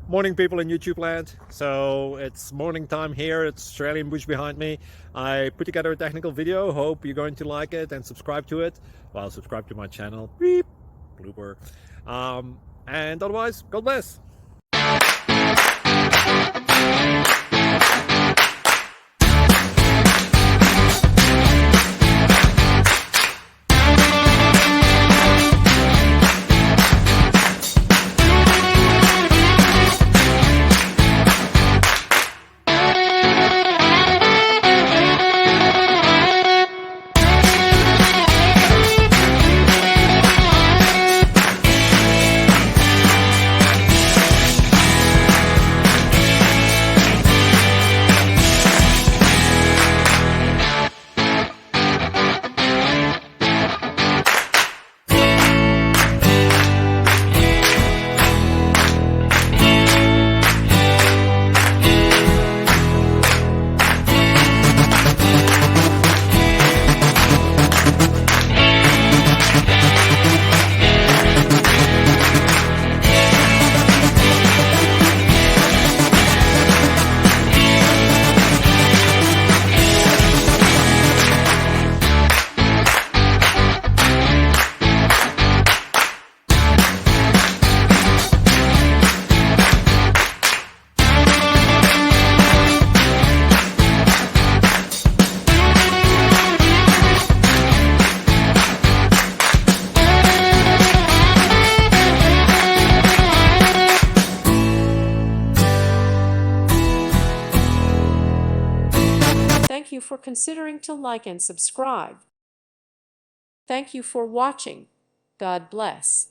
Morning, people in YouTube land. So it's morning time here. It's Australian bush behind me. I put together a technical video. Hope you're going to like it and subscribe to it. Well, subscribe to my channel. Beep, blooper. And otherwise, God bless. Thank you for considering to like and subscribe. Thank you for watching. God bless.